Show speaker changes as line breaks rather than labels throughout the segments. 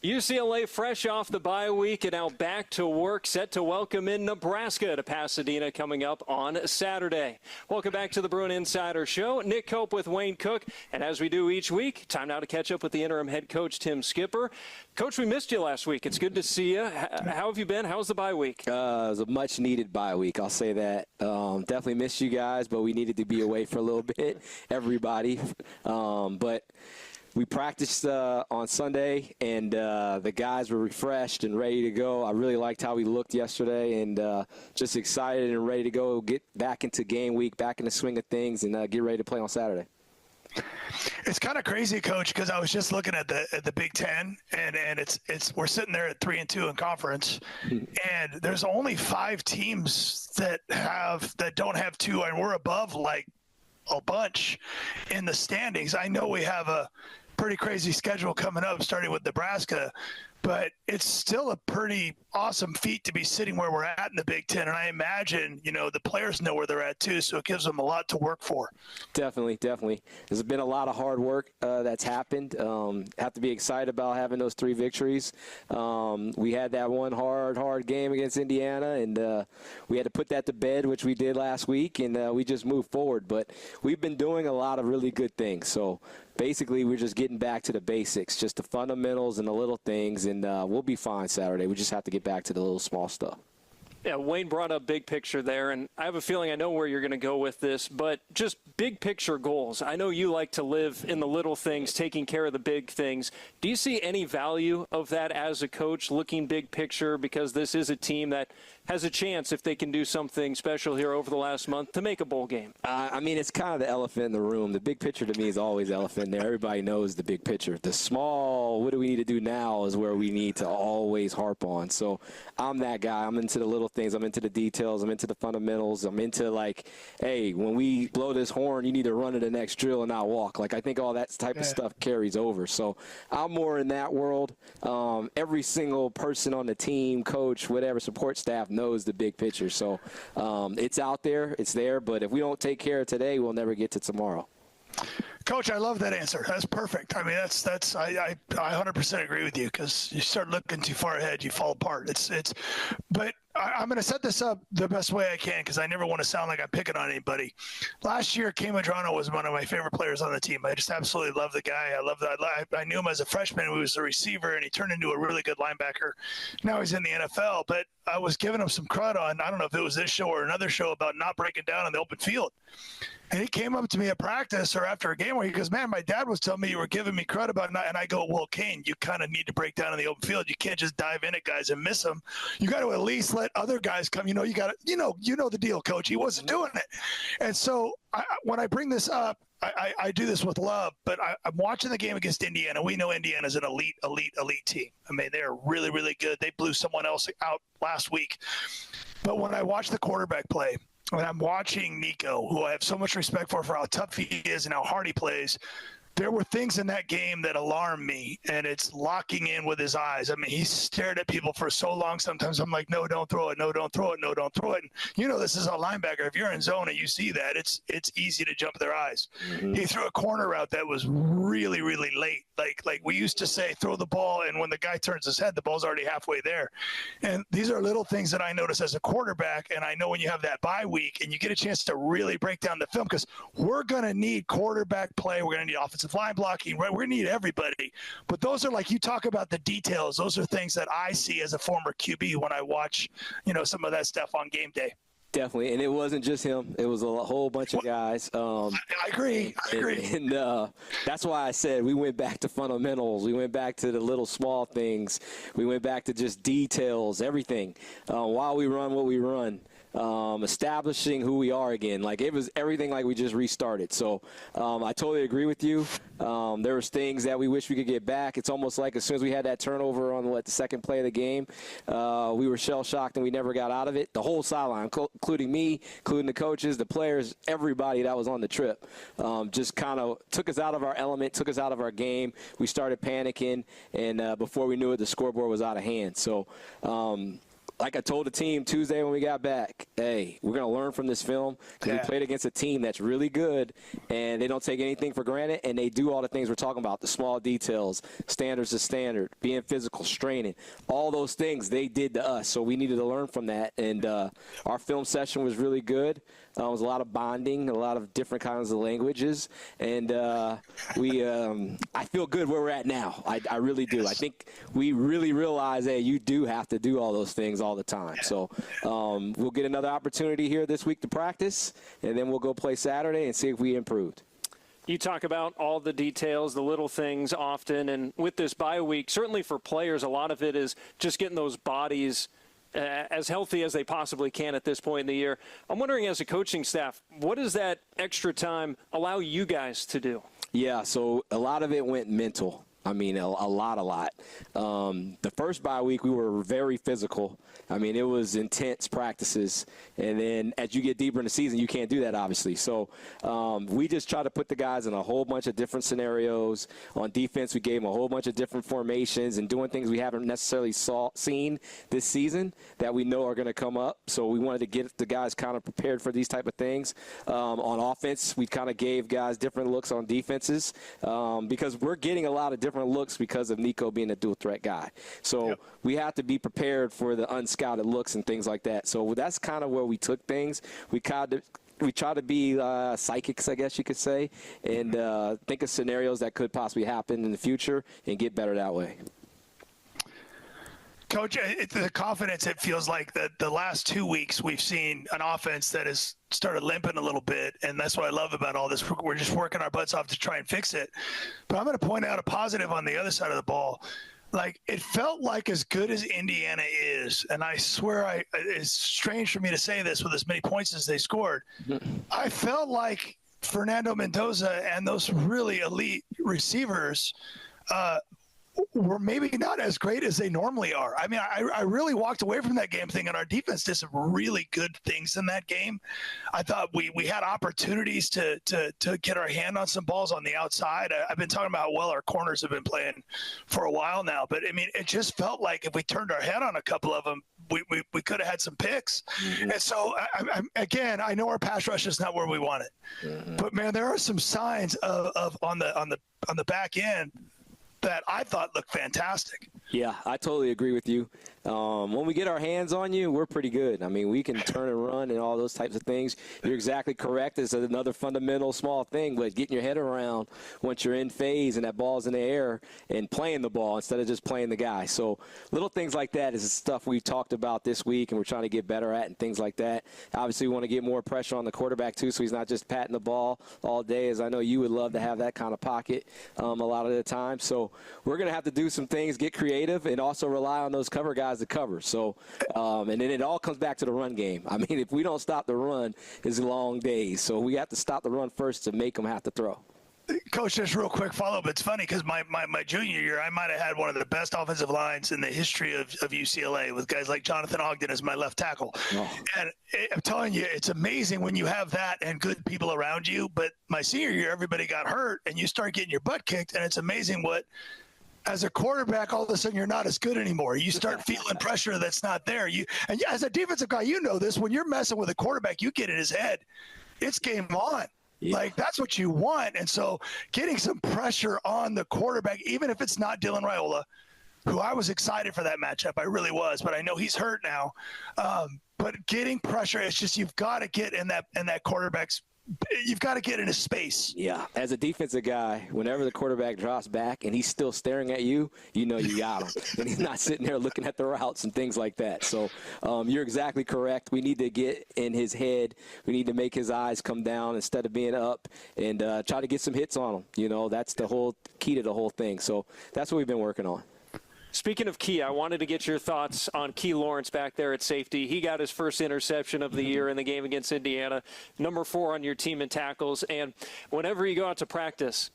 UCLA fresh off the bye week and now back to work, set to welcome in Nebraska to Pasadena coming up on Saturday. Welcome back to the Bruin Insider Show. Nick Koop with Wayne Cook. And as we do each week, time now to catch up with the interim head coach, Tim Skipper. Coach, we missed you last week. It's good to see you. How have you been? How was the bye week?
It was a much-needed bye week, I'll say that. Definitely missed you guys, but we needed to be away for a little bit, everybody. But we practiced on Sunday, and the guys were refreshed and ready to go. I really liked how we looked yesterday, and just excited and ready to go, get back into game week, back in the swing of things, and get ready to play on Saturday.
It's kind of crazy, Coach, because I was just looking at the Big Ten, and it's we're sitting there at 3-2 in conference, and there's only 5 teams that don't have 2, and we're above like a bunch in the standings. I know we have a pretty crazy schedule coming up, starting with Nebraska, but it's still a pretty awesome feat to be sitting where we're at in the Big Ten. And I imagine, the players know where they're at too, so it gives them a lot to work for. Definitely.
There's been a lot of hard work that's happened. Have to be excited about having those 3 victories. We had that one hard game against Indiana, and we had to put that to bed, which we did last week, and we just moved forward. But we've been doing a lot of really good things. So basically, we're just getting back to the basics, just the fundamentals and the little things, and we'll be fine Saturday. We just have to get back to the little small stuff.
Yeah, Wayne brought up big picture there, and I have a feeling I know where you're going to go with this, but just big picture goals. I know you like to live in the little things, taking care of the big things. Do you see any value of that as a coach, looking big picture, because this is a team that has a chance, if they can do something special here over the last month, to make a bowl game?
I mean, it's kind of the elephant in the room. The big picture to me is always elephant in there. Everybody knows the big picture. The small, what do we need to do now, is where we need to always harp on. So I'm that guy. I'm into the little things. I'm into the details. I'm into the fundamentals. I'm into, like, hey, when we blow this horn, you need to run to the next drill and not walk. Like, I think all that type of stuff carries over. So I'm more in that world. Every single person on the team, coach, whatever, support staff knows the big picture. So it's out there, it's there, but if we don't take care of today, we'll never get to tomorrow.
Coach, I love that answer. That's perfect. I mean, I 100% agree with you, because you start looking too far ahead, you fall apart. But I'm going to set this up the best way I can, because I never want to sound like I'm picking on anybody. Last year, Kay Madrano was one of my favorite players on the team. I just absolutely love the guy. I knew him as a freshman. He was a receiver, and he turned into a really good linebacker. Now he's in the NFL, but I was giving him some crud on, I don't know if it was this show or another show, about not breaking down in the open field. And he came up to me at practice or after a game where he goes, man, my dad was telling me you were giving me credit about not. And I go, well, Kane, you kind of need to break down in the open field. You can't just dive in at guys and miss them. You got to at least let other guys come. You got to, you know the deal, Coach. He wasn't doing it. And so when I bring this up, I do this with love, but I'm watching the game against Indiana. We know Indiana's an elite team. I mean, they're really, really good. They blew someone else out last week. But when I watch the quarterback play, when I'm watching Nico, who I have so much respect for how tough he is and how hard he plays, there were things in that game that alarmed me, and it's locking in with his eyes. I mean, he stared at people for so long. Sometimes I'm like, no, don't throw it. No, don't throw it. No, don't throw it. And this is a linebacker. If you're in zone and you see that, it's easy to jump their eyes. Mm-hmm. He threw a corner route that was really, really late. Like we used to say, throw the ball, and when the guy turns his head, the ball's already halfway there. And these are little things that I notice as a quarterback, and I know when you have that bye week and you get a chance to really break down the film, because we're going to need quarterback play. We're going to need offensive line blocking, right? We're going to need everybody. But those are, like, you talk about the details. Those are things that I see as a former QB when I watch, some of that stuff on game day.
Definitely, and it wasn't just him. It was a whole bunch of guys.
I agree.
And that's why I said we went back to fundamentals. We went back to the little small things. We went back to just details, everything. While we run what we run, establishing who we are again. Like, it was everything like we just restarted. So I totally agree with you. There was things that we wish we could get back. It's almost like as soon as we had that turnover on the second play of the game, we were shell-shocked and we never got out of it. The whole sideline, including me, including the coaches, the players, everybody that was on the trip, just kind of took us out of our element, took us out of our game. We started panicking, and before we knew it, the scoreboard was out of hand. So like I told the team Tuesday when we got back, hey, we're going to learn from this film because we played against a team that's really good, and they don't take anything for granted, and they do all the things we're talking about, the small details, standards to standard, being physical, straining, all those things they did to us. So we needed to learn from that, and our film session was really good. It was a lot of bonding, a lot of different kinds of languages, and I feel good where we're at now. I really do. I think we really realize, hey, you do have to do all those things all the time. So we'll get another opportunity here this week to practice, and then we'll go play Saturday and see if we improved.
You talk about all the details, the little things often, and with this bye week, certainly for players, a lot of it is just getting those bodies as healthy as they possibly can at this point in the year. I'm wondering, as a coaching staff, what does that extra time allow you guys to do?
Yeah, so a lot of it went mental. I mean, a lot. The first bye week, we were very physical. I mean, it was intense practices. And then as you get deeper in the season, you can't do that, obviously. So we just try to put the guys in a whole bunch of different scenarios. On defense, we gave them a whole bunch of different formations and doing things we haven't necessarily seen this season that we know are going to come up. So we wanted to get the guys kind of prepared for these type of things. On offense, we kind of gave guys different looks on defenses because we're getting a lot of different looks because of Nico being a dual threat guy. So we have to be prepared for the unscouted looks and things like that. So that's kind of where we took things. We try to be psychics, I guess you could say, and think of scenarios that could possibly happen in the future and get better that way.
Coach, the confidence, it feels like that the last 2 weeks we've seen an offense that has started limping a little bit, and that's what I love about all this. We're just working our butts off to try and fix it. But I'm going to point out a positive on the other side of the ball. Like, it felt like as good as Indiana is, and I swear it's strange for me to say this with as many points as they scored. I felt like Fernando Mendoza and those really elite receivers were maybe not as great as they normally are. I mean, I really walked away from that game thinking our defense did some really good things in that game. I thought we had opportunities to get our hand on some balls on the outside. I've been talking about how well our corners have been playing for a while now, but I mean, it just felt like if we turned our head on a couple of them, we could have had some picks. And so, again, I know our pass rush is not where we want it, but man, there are some signs of on the back end that I thought looked fantastic.
Yeah, I totally agree with you. When we get our hands on you, we're pretty good. I mean, we can turn and run and all those types of things. You're exactly correct. It's another fundamental small thing, but getting your head around once you're in phase and that ball's in the air and playing the ball instead of just playing the guy. So little things like that is the stuff we've talked about this week and we're trying to get better at and things like that. Obviously, we want to get more pressure on the quarterback, too, so he's not just patting the ball all day, as I know you would love to have that kind of pocket a lot of the time. So we're going to have to do some things, get creative, and also rely on those cover guys to cover. So, and then it all comes back to the run game. I mean, if we don't stop the run, it's long days. So we have to stop the run first to make them have to throw.
Coach, just real quick follow-up. It's funny because my junior year, I might have had one of the best offensive lines in the history of UCLA with guys like Jonathan Ogden as my left tackle. And I'm telling you, it's amazing when you have that and good people around you. But my senior year, everybody got hurt, and you start getting your butt kicked, and it's amazing what – as a quarterback, all of a sudden you're not as good anymore. You start feeling pressure that's not there. And as a defensive guy, you know this. When you're messing with a quarterback, you get in his head. It's game on. Yeah. Like, that's what you want. And so getting some pressure on the quarterback, even if it's not Dylan Raiola, who I was excited for that matchup. I really was. But I know he's hurt now. But getting pressure, it's just you've got to get in that quarterback's you've got to get into space. Yeah.
As a defensive guy, whenever the quarterback drops back and he's still staring at you, you know you got him. And he's not sitting there looking at the routes and things like that. So you're exactly correct. We need to get in his head. We need to make his eyes come down instead of being up and try to get some hits on him. You know, that's the whole key to the whole thing. So that's what we've been working on.
Speaking of Key, I wanted to get your thoughts on Key Lawrence back there at safety. He got his first interception of the year in the game against Indiana, number 4 on your team in tackles. And whenever you go out to practice,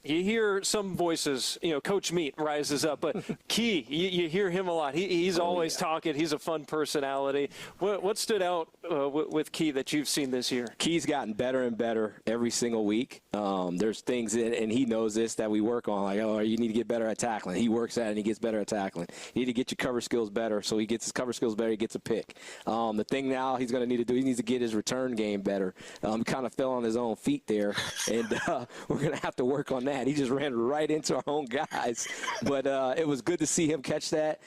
You hear some voices, Coach Meat rises up, but Key, you hear him a lot. He's always talking. He's a fun personality. What stood out with Key that you've seen this year?
Key's gotten better and better every single week. There's things, and he knows this, that we work on. Like, you need to get better at tackling. He works at it, and he gets better at tackling. You need to get your cover skills better, so he gets his cover skills better, he gets a pick. The thing now he's going to need to do, he needs to get his return game better. He kind of fell on his own feet there, and we're going to have to work on that. He just ran right into our own guys. But it was good to see him catch that.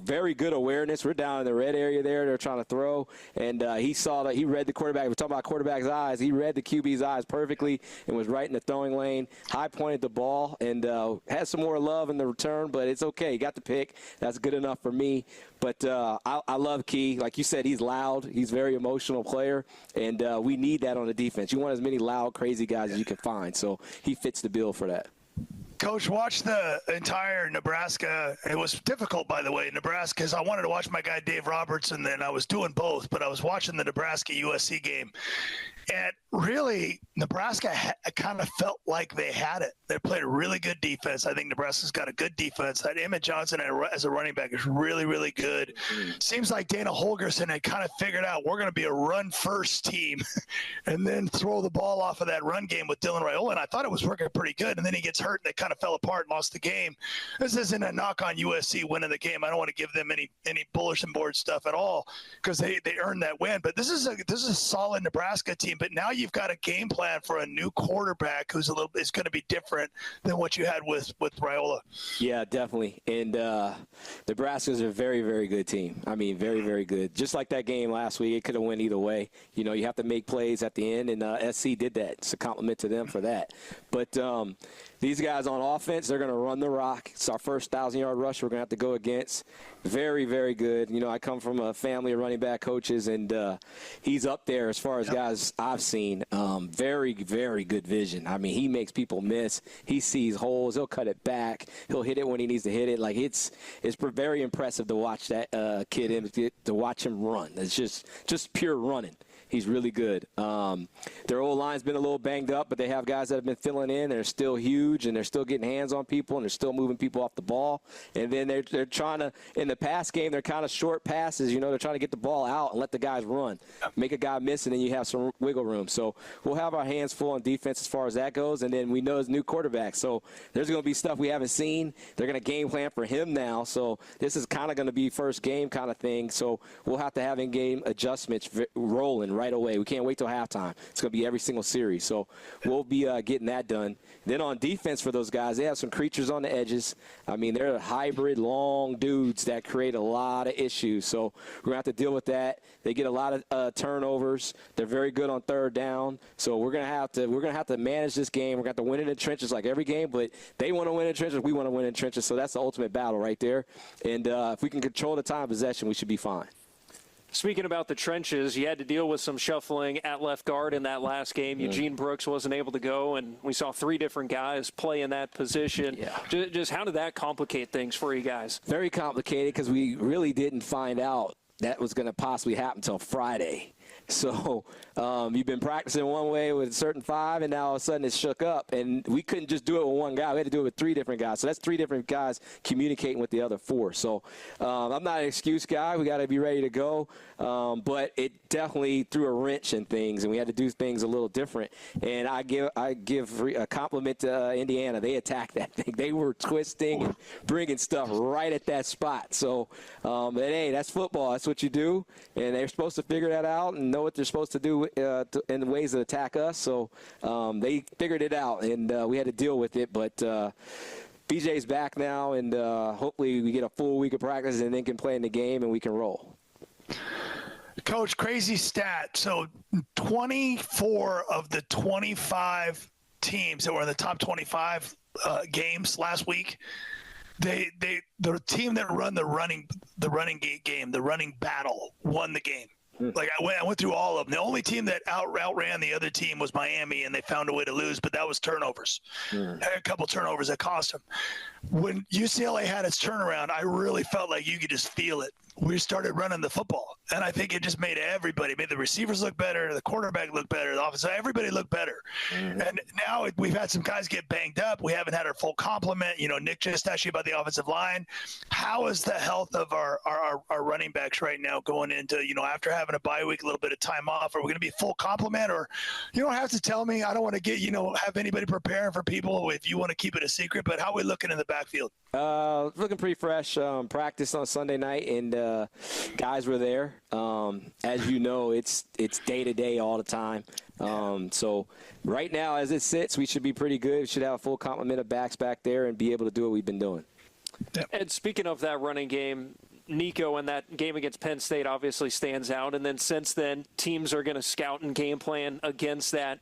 Very good awareness. We're down in the red area there. They're trying to throw. And he saw that. He read the quarterback. We're talking about quarterback's eyes. He read the QB's eyes perfectly and was right in the throwing lane. High pointed the ball and had some more love in the return, but it's okay. He got the pick. That's good enough for me. But I love Key. Like you said, he's loud. He's a very emotional player, and we need that on the defense. You want as many loud, crazy guys as you can find. So he fits the bill for that.
Coach, watch the entire Nebraska. It was difficult, by the way, Nebraska, because I wanted to watch my guy Dave Roberts, and then I was doing both, but I was watching the Nebraska-USC game. And really, Nebraska kind of felt like they had it. They played a really good defense. I think Nebraska's got a good defense. That Emmett Johnson as a running back is really, really good. Seems like Dana Holgorsen had kind of figured out we're going to be a run-first team and then throw the ball off of that run game with Dylan Raiola. And I thought it was working pretty good. And then he gets hurt, and they kind of fell apart and lost the game. This isn't a knock on USC winning the game. I don't want to give them any bulletin board stuff at all because they earned that win. But this is a solid Nebraska team. But now you've got a game plan for a new quarterback who's is going to be different than what you had with Raiola.
Yeah, definitely. And Nebraska's a very, very good team. I mean, very, very good. Just like that game last week, it could have went either way. You have to make plays at the end, and SC did that. It's a compliment to them for that. But these guys on offense, they're going to run the rock. It's our first 1,000-yard rush we're going to have to go against. Very, very good. I come from a family of running back coaches, and he's up there as far as guys I've seen. Very, very good vision. I mean, he makes people miss. He sees holes. He'll cut it back. He'll hit it when he needs to hit it. Like, it's very impressive to watch that kid and to watch him run. It's just pure running. He's really good. Their old line's been a little banged up, but they have guys that have been filling in. They're still huge, and they're still getting hands on people, and they're still moving people off the ball. And then they're trying to, in the pass game, they're kind of short passes. They're trying to get the ball out and let the guys run. Make a guy miss, and then you have some wiggle room. So we'll have our hands full on defense as far as that goes. And then we know his new quarterback. So there's going to be stuff we haven't seen. They're going to game plan for him now. So this is kind of going to be first game kind of thing. So we'll have to have in-game adjustments rolling right away. We can't wait till halftime. It's going to be every single series. So we'll be getting that done. Then on defense for those guys, they have some creatures on the edges. I mean, they're hybrid, long dudes that create a lot of issues. So we're going to have to deal with that. They get a lot of turnovers. They're very good on third down. So we're going to have to manage this game. We're going to have to win it in the trenches like every game, but they want to win in the trenches. We want to win in the trenches. So that's the ultimate battle right there. And if we can control the time of possession, we should be fine.
Speaking about the trenches, you had to deal with some shuffling at left guard in that last game. Eugene Brooks wasn't able to go, and we saw 3 different guys play in that position.
Yeah.
Just how did that complicate things for you guys?
Very complicated because we really didn't find out that was going to possibly happen until Friday. So you've been practicing one way with a certain 5, and now all of a sudden it's shook up. And we couldn't just do it with one guy. We had to do it with 3 different guys. So that's 3 different guys communicating with the other 4. So I'm not an excuse guy. We got to be ready to go. But it definitely threw a wrench in things, and we had to do things a little different. And I give a compliment to Indiana. They attacked that thing. They were twisting and bringing stuff right at that spot. So, hey, that's football. That's what you do. And they're supposed to figure that out and know what they're supposed to do in the ways that attack us. So they figured it out, and we had to deal with it. But BJ's back now, and hopefully we get a full week of practice and then can play in the game and we can roll.
Coach, crazy stat. So 24 of the 25 teams that were in the top 25 games last week, the team that run the running game, the running battle, won the game. Like I went through all of them. The only team that outran the other team was Miami, and they found a way to lose, but that was turnovers. Had a couple turnovers that cost them. When UCLA had its turnaround, I really felt like you could just feel it. we started running the football. And I think it just made made the receivers look better, the quarterback look better, the offense, everybody look better. Mm-hmm. And now we've had some guys get banged up. We haven't had our full complement. Nick just asked you about the offensive line. How is the health of our running backs right now going into, after having a bye week, a little bit of time off? Are we going to be full complement? Or you don't have to tell me. I don't want to get, have anybody preparing for people if you want to keep it a secret. But how are we looking in the backfield?
Looking pretty fresh. Practice on Sunday night, and guys were there. As you know, it's day-to-day all the time. So right now, as it sits, we should be pretty good. We should have a full complement of backs back there and be able to do what we've been doing.
Yep. And speaking of that running game, Nico in that game against Penn State obviously stands out. And then since then, teams are going to scout and game plan against that.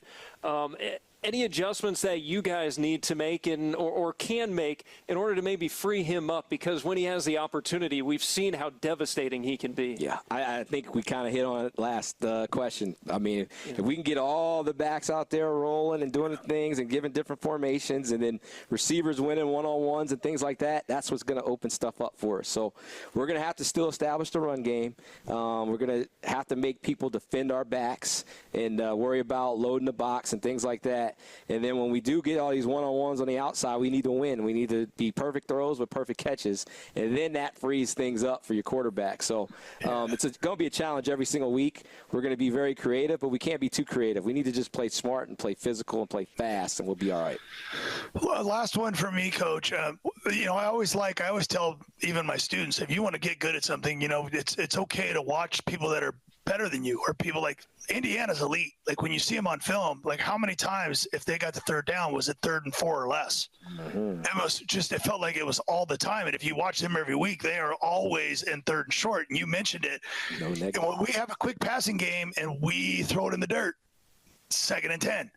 Any adjustments that you guys need to make or can make in order to maybe free him up? Because when he has the opportunity, we've seen how devastating he can be.
Yeah, I think we kind of hit on it last question. I mean, if we can get all the backs out there rolling and doing things and giving different formations and then receivers winning one-on-ones and things like that, that's what's going to open stuff up for us. So we're going to have to still establish the run game. We're going to have to make people defend our backs and worry about loading the box and things like that. And then when we do get all these one-on-ones on the outside, we need to win. We need to be perfect throws with perfect catches, and then that frees things up for your quarterback. So it's going to be a challenge every single week. We're going to be very creative, but we can't be too creative. We need to just play smart and play physical and play fast, and we'll be all right.
Well, last one for me, Coach. I always tell even my students, if you want to get good at something, it's okay to watch people that are better than you, or people like Indiana's elite. Like when you see them on film, like how many times, if they got to third down, was it 3rd and 4 or less? Mm-hmm. It felt like it was all the time. And if you watch them every week, they are always in 3rd and short. And you mentioned it. And when we have a quick passing game and we throw it in the dirt, 2nd and 10,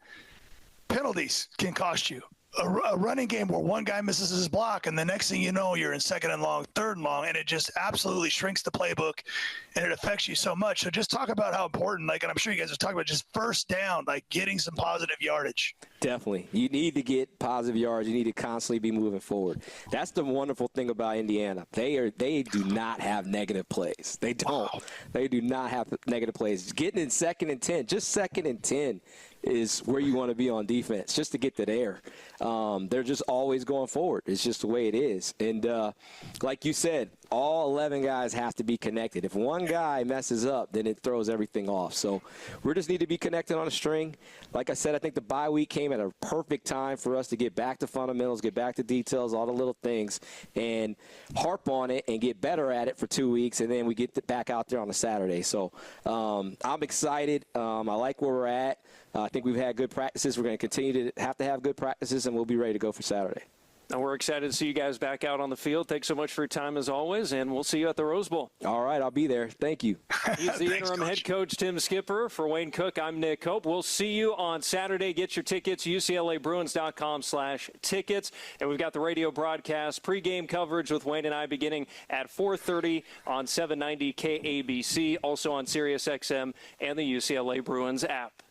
penalties can cost you. A running game where one guy misses his block and the next thing you know, you're in 2nd and long, 3rd and long, and it just absolutely shrinks the playbook and it affects you so much. So just talk about how important, and I'm sure you guys are talking about just first down, like getting some positive yardage.
Definitely. You need to get positive yards. You need to constantly be moving forward. That's the wonderful thing about Indiana. They do not have negative plays. They don't. Wow. They do not have negative plays. Getting in 2nd and 10, just 2nd and 10 is where you want to be on defense, just to get to there. They're just always going forward. It's just the way it is. And like you said, all 11 guys have to be connected. If one guy messes up, then it throws everything off. So we just need to be connected on a string. Like I said, I think the bye week came at a perfect time for us to get back to fundamentals, get back to details, all the little things, and harp on it and get better at it for 2 weeks, and then we get back out there on a Saturday. So I'm excited. I like where we're at. I think we've had good practices. We're going to continue to have good practices, and we'll be ready to go for Saturday.
And we're excited to see you guys back out on the field. Thanks so much for your time as always, and we'll see you at the Rose Bowl.
All right, I'll be there. Thank you.
He's the interim head coach, Tim Skipper. For Wayne Cook, I'm Nick Koop. We'll see you on Saturday. Get your tickets, UCLABruins.com/tickets. And we've got the radio broadcast, pregame coverage with Wayne and I beginning at 4:30 on 790 KABC, also on SiriusXM and the UCLA Bruins app.